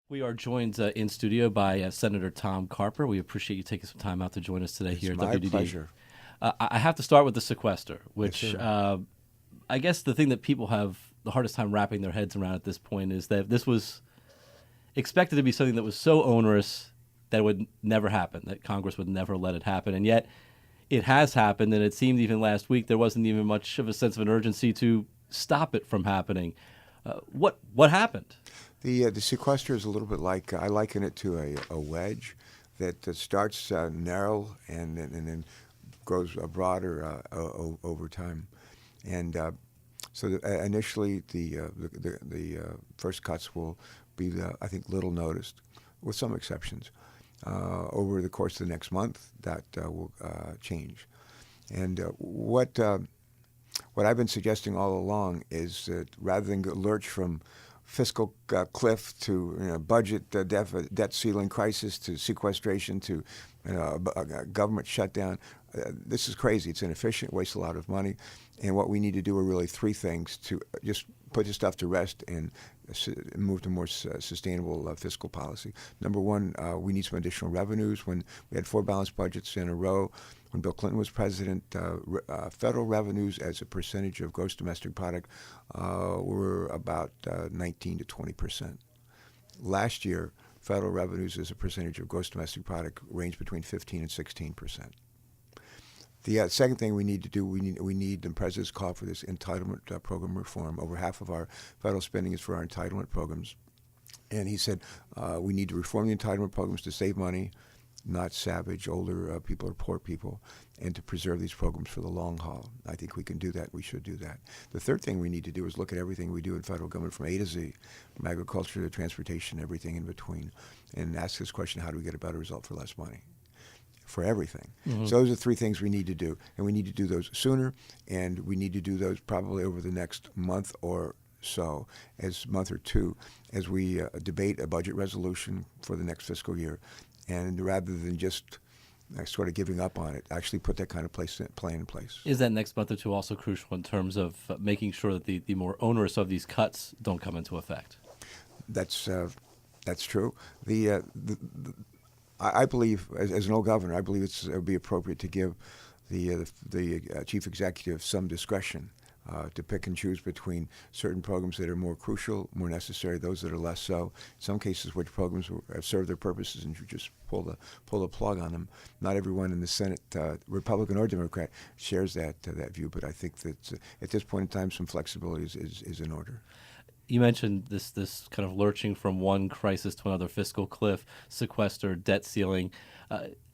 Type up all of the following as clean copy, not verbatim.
We are joined in studio by Senator Tom Carper. We appreciate you taking some time out to join us today here at My WDDE. pleasure. I have to start with the sequester, Yes, which sir. I guess the thing that people have the hardest time wrapping their heads around at this point is that this was expected to be something that was so onerous that it would never happen, that Congress would never let it happen. And yet it has happened, and it seemed even last week there wasn't even much of a sense of an urgency to stop it from happening. What happened? The sequester is a little bit like I liken it to a wedge that starts narrow and then grows broader over time. And initially, the first cuts will be, I think, little noticed, with some exceptions. Over the course of the next month, that will change. And what I've been suggesting all along is that rather than lurch from fiscal cliff to budget debt ceiling crisis to sequestration to a government shutdown, this is crazy. It's inefficient, wastes a lot of money, and what we need to do are really three things to just put this stuff to rest and move to more sustainable fiscal policy. Number one, we need some additional revenues. When we had four balanced budgets in a row, when Bill Clinton was president, federal revenues as a percentage of gross domestic product were about 19 to 20%. Last year, federal revenues as a percentage of gross domestic product ranged between 15 and 16%. The second thing we need to do, we need, the president's call for this entitlement program reform. Over half of our federal spending is for our entitlement programs. And he said we need to reform the entitlement programs to save money, not savage older people or poor people, and to preserve these programs for the long haul. I think we can do that. We should do that. The third thing we need to do is look at everything we do in federal government from A to Z, from agriculture to transportation, everything in between, and ask this question: how do we get a better result for less money? For everything. Mm-hmm. So those are three things we need to do, and we need to do those sooner, and we need to do those probably over the next month or so, month or two, as we debate a budget resolution for the next fiscal year, and rather than just sort of giving up on it, actually put that kind of plan in place. Is that next month or two also crucial in terms of making sure that the more onerous of these cuts don't come into effect? That's true. I believe, as an old governor, I believe it would be appropriate to give the chief executive some discretion to pick and choose between certain programs that are more crucial, more necessary, those that are less so. In some cases, which programs have served their purposes, and you just pull the plug on them. Not everyone in the Senate, Republican or Democrat, shares that view, but I think that at this point in time, some flexibility is in order. You mentioned this kind of lurching from one crisis to another, fiscal cliff, sequester, debt ceiling.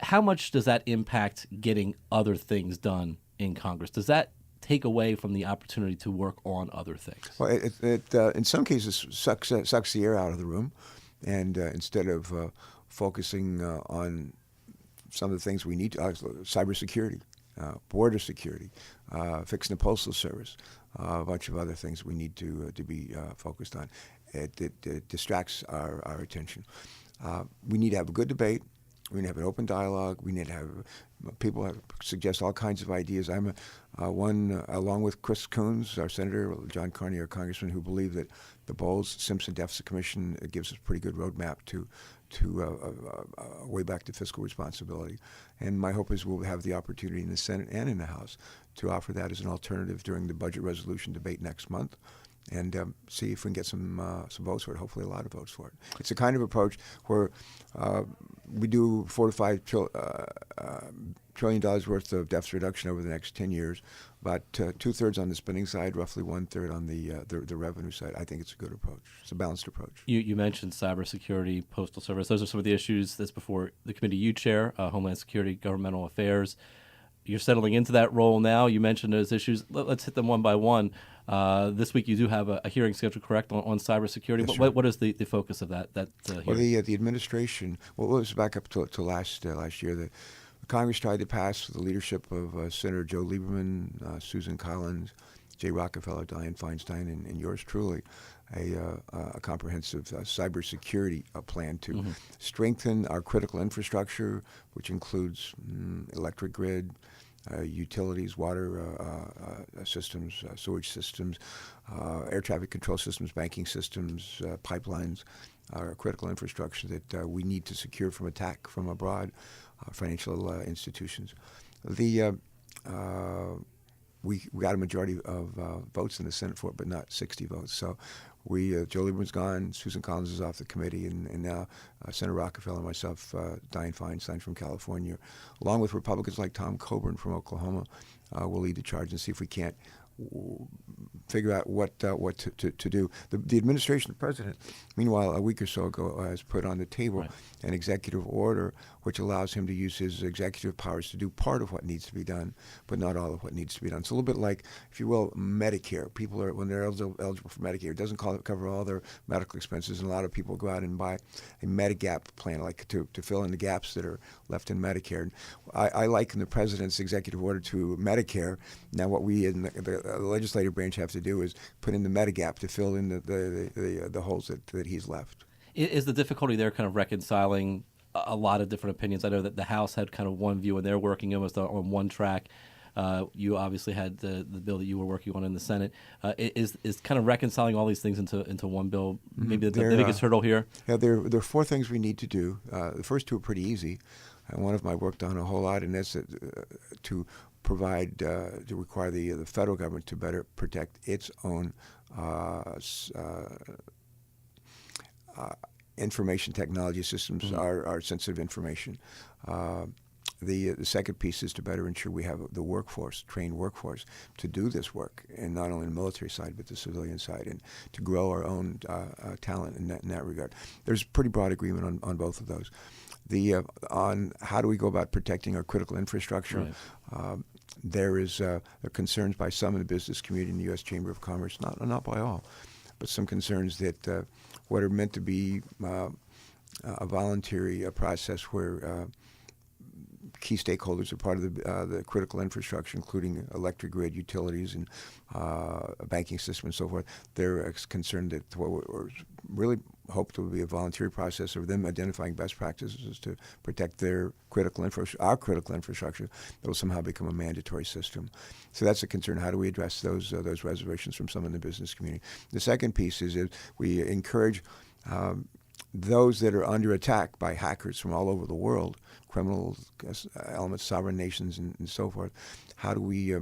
How much does that impact getting other things done in Congress? Does that take away from the opportunity to work on other things? Well, it in some cases sucks the air out of the room, and instead of focusing on some of the things we need to, cybersecurity, border security, fixing the postal service, a bunch of other things we need to be focused on. It distracts our attention. We need to have a good debate. We need to have an open dialogue. We need to have people suggest all kinds of ideas. I'm one, along with Chris Coons, our senator, John Carney, our congressman, who believe that the Bowles-Simpson Deficit Commission gives us a pretty good roadmap to way back to fiscal responsibility. And my hope is we'll have the opportunity in the Senate and in the House to offer that as an alternative during the budget resolution debate next month, and see if we can get some votes for it, hopefully a lot of votes for it. It's a kind of approach where we do $4 to $5 trillion worth of deficit reduction over the next 10 years, about two-thirds on the spending side, roughly one-third on the revenue side. I think it's a good approach. It's a balanced approach. You mentioned cybersecurity, postal service. Those are some of the issues that's before the committee you chair, Homeland Security, Governmental Affairs. You're settling into that role now. You mentioned those issues. Let's hit them one by one. This week you do have a hearing scheduled, correct, on cybersecurity. Yes, what is the focus of that hearing? Well, the administration, let's back up to last year. The Congress tried to pass, with the leadership of Senator Joe Lieberman, Susan Collins, Jay Rockefeller, Dianne Feinstein, and yours truly, a comprehensive cybersecurity plan to strengthen our critical infrastructure, which includes electric grid, utilities, water systems, sewage systems, air traffic control systems, banking systems, pipelines, our critical infrastructure that we need to secure from attack from abroad, financial institutions. We got a majority of votes in the Senate for it, but not 60 votes. So Joe Lieberman's gone, Susan Collins is off the committee, and now Senator Rockefeller and myself, Dianne Feinstein from California, along with Republicans like Tom Coburn from Oklahoma, will lead the charge and see if we can't figure out what to do. The administration, the president, meanwhile, a week or so ago, has put on the table an executive order which allows him to use his executive powers to do part of what needs to be done, but not all of what needs to be done. It's a little bit like, if you will, Medicare. People are, when they're eligible for Medicare, it doesn't cover all their medical expenses, and a lot of people go out and buy a Medigap plan, like to fill in the gaps that are left in Medicare. And I liken the president's executive order to Medicare. Now, what we in the legislative branch have to do is put in the Medigap to fill in the holes that he's left. Is the difficulty there kind of reconciling a lot of different opinions? I know that the House had kind of one view, and they're working almost on one track. You obviously had the bill that you were working on in the Senate. Is kind of reconciling all these things into one bill maybe the biggest hurdle here? Yeah, there are four things we need to do. The first two are pretty easy. One of them I worked on a whole lot, and that's to provide, to require the federal government to better protect its own information technology systems, our sensitive information. The second piece is to better ensure we have the workforce, trained workforce, to do this work, and not only the military side but the civilian side, and to grow our own talent in that regard. There's pretty broad agreement on both of those. On how do we go about protecting our critical infrastructure? Right. There are concerns by some in the business community in the U.S. Chamber of Commerce, not by all, but some concerns that what are meant to be a voluntary process where key stakeholders are part of the critical infrastructure, including electric grid, utilities, and a banking system and so forth. They're concerned that what we're really hoped to be a voluntary process of them identifying best practices to protect their our critical infrastructure, that will somehow become a mandatory system. So that's a concern. How do we address those reservations from some in the business community? The second piece is that we encourage those that are under attack by hackers from all over the world, criminal elements, sovereign nations, and so forth. How do we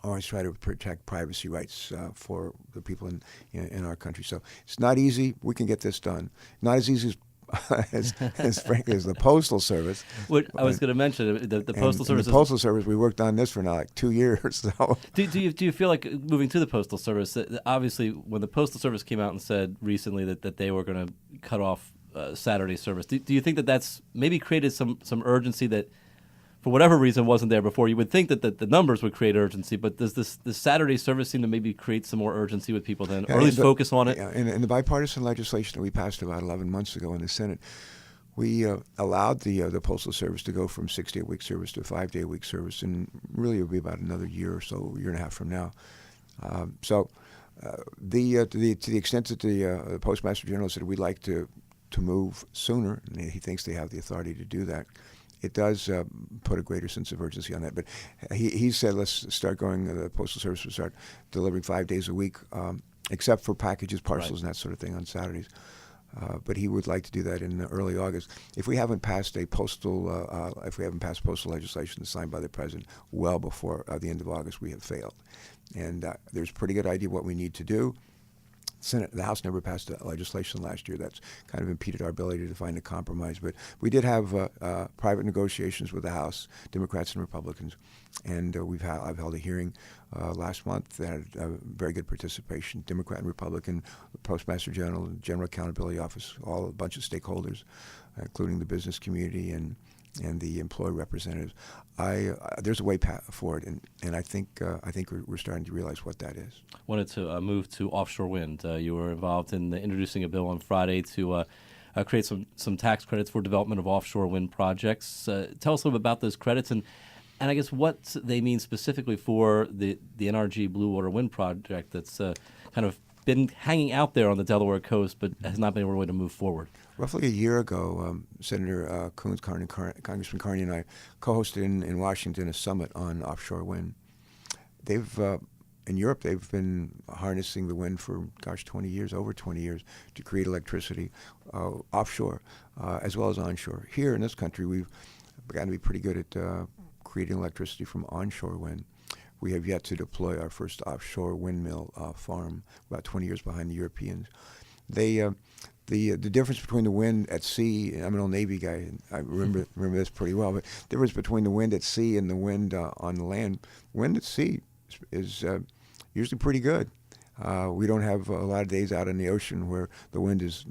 always try to protect privacy rights for the people in our country? So it's not easy. We can get this done. Not as easy as frankly as the Postal Service. What I was going to mention, the Postal Service. The Postal Service, we worked on this for now like 2 years. So. Do you feel like moving to the Postal Service? Obviously, when the Postal Service came out and said recently that they were going to cut off Saturday service, do you think that that's maybe created some urgency that, for whatever reason, wasn't there before? You would think that the numbers would create urgency, but does this Saturday service seem to maybe create some more urgency with people then, or at least focus on it? Yeah, in the bipartisan legislation that we passed about 11 months ago in the Senate, we allowed the Postal Service to go from 6-day-a-week service to a 5-day-a-week service, and really it will be about another year or so, year and a half from now. To the extent that the Postmaster General said we'd like to move sooner, and he thinks they have the authority to do that, it does put a greater sense of urgency on that. But he said, let's start going, the Postal Service will start delivering 5 days a week, except for packages, parcels, and that sort of thing on Saturdays. But he would like to do that in early August. If we haven't passed postal legislation signed by the president well before the end of August, we have failed. And there's a pretty good idea what we need to do. The House never passed legislation last year. That's kind of impeded our ability to find a compromise. But we did have private negotiations with the House, Democrats and Republicans, and I've held a hearing last month that had very good participation, Democrat and Republican, the Postmaster General, General Accountability Office, a bunch of stakeholders, including the business community and the employee representatives. There's a way forward, and I think we're starting to realize what that is. Wanted to move to offshore wind. You were involved in introducing a bill on Friday to create some tax credits for development of offshore wind projects. Tell us a little bit about those credits and I guess what they mean specifically for the NRG Blue Water Wind project that's kind of been hanging out there on the Delaware coast, but has not been able to move forward. Roughly a year ago, Senator Congressman Carney and I co-hosted in Washington a summit on offshore wind. They've in Europe, they've been harnessing the wind for, 20 years, over 20 years, to create electricity offshore as well as onshore. Here in this country, we've gotten to be pretty good at creating electricity from onshore wind. We have yet to deploy our first offshore windmill farm, about 20 years behind the Europeans. The difference between the wind at sea, and I'm an old Navy guy, and I remember this pretty well, but the difference between the wind at sea and the wind on the land, wind at sea is usually pretty good. We don't have a lot of days out in the ocean where the wind is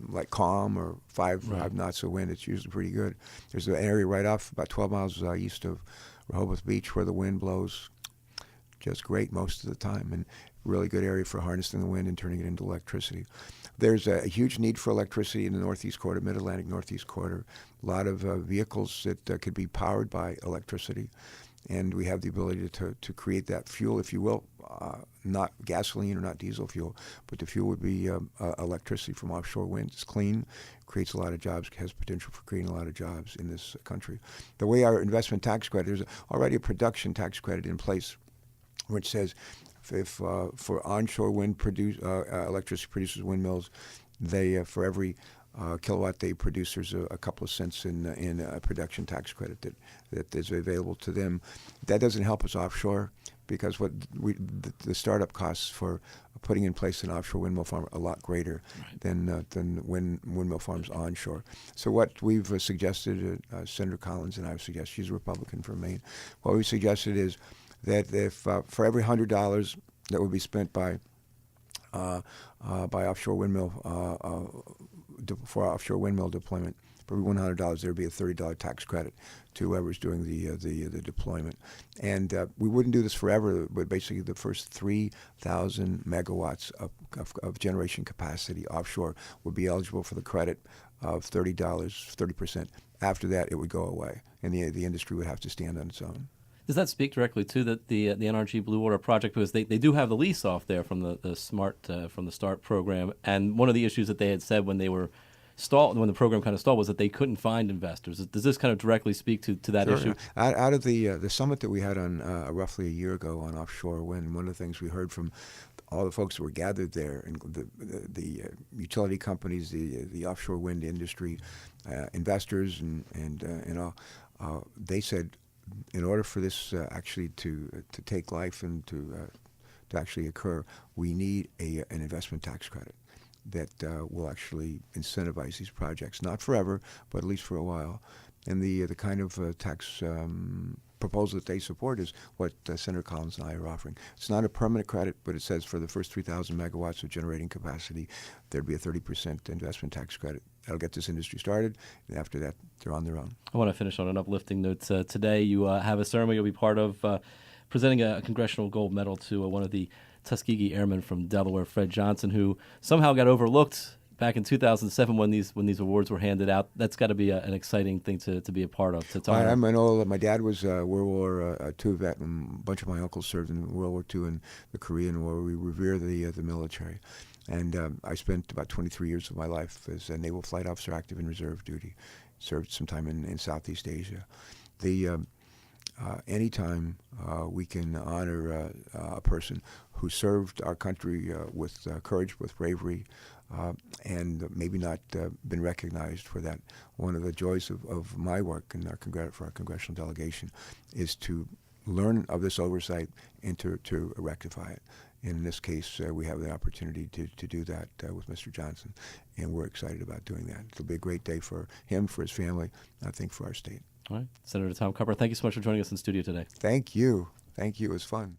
like calm or five knots of wind. It's usually pretty good. There's an area right off about 12 miles east of Rehoboth Beach where the wind blows just great most of the time, and really good area for harnessing the wind and turning it into electricity. There's a huge need for electricity in the Northeast Corridor, Mid-Atlantic Northeast Corridor. A lot of vehicles that could be powered by electricity, and we have the ability to create that fuel, if you will, not gasoline or not diesel fuel, but the fuel would be electricity from offshore wind. It's clean, creates a lot of jobs, has potential for creating a lot of jobs in this country. The way our investment tax credit, there's already a production tax credit in place, which says if for onshore wind electricity producers, windmills, they for every kilowatt they produce, there's a couple of cents in a production tax credit that is available to them. That doesn't help us offshore because the startup costs for putting in place an offshore windmill farm are a lot greater than windmill farms onshore. So what we've suggested, Senator Collins and I have suggested, she's a Republican from Maine, what we suggested is that if for every $100 that would be spent by offshore windmill for offshore windmill deployment, for every $100 there would be a $30 tax credit to whoever's doing the deployment. And we wouldn't do this forever, but basically the first 3,000 megawatts of generation capacity offshore would be eligible for the credit of $30, 30%. After that, it would go away, and the industry would have to stand on its own. Does that speak directly to the NRG Blue Water project? Because they do have the lease off there from the START program, and one of the issues that they had said when they were when the program kind of stalled was that they couldn't find investors. Does this kind of directly speak to that issue? Out of the summit that we had on roughly a year ago on offshore wind, one of the things we heard from all the folks that were gathered there, and the utility companies, the offshore wind industry, investors, and all, they said, in order for this actually to take life and to actually occur, we need an investment tax credit that will actually incentivize these projects, not forever, but at least for a while. And the kind of tax proposal that they support is what Senator Collins and I are offering. It's not a permanent credit, but it says for the first 3,000 megawatts of generating capacity, there'd be a 30% investment tax credit. That'll get this industry started, and after that, they're on their own. I want to finish on an uplifting note. Today, you have a ceremony you'll be part of, presenting a Congressional Gold Medal to one of the Tuskegee Airmen from Delaware, Fred Johnson, who somehow got overlooked back in 2007 when these awards were handed out. That's got to be an exciting thing to be a part of. I'm an old. My dad was a World War II vet, and a bunch of my uncles served in World War II and the Korean War. We revere the military. And I spent about 23 years of my life as a naval flight officer, active in reserve duty. Served some time in Southeast Asia. Anytime we can honor a person who served our country with courage, with bravery, and maybe not been recognized for that, one of the joys of my work and for our congressional delegation is to learn of this oversight and to rectify it. And in this case, we have the opportunity to do that with Mr. Johnson, and we're excited about doing that. It'll be a great day for him, for his family, and I think for our state. All right. Senator Tom Carper, thank you so much for joining us in the studio today. Thank you. Thank you. It was fun.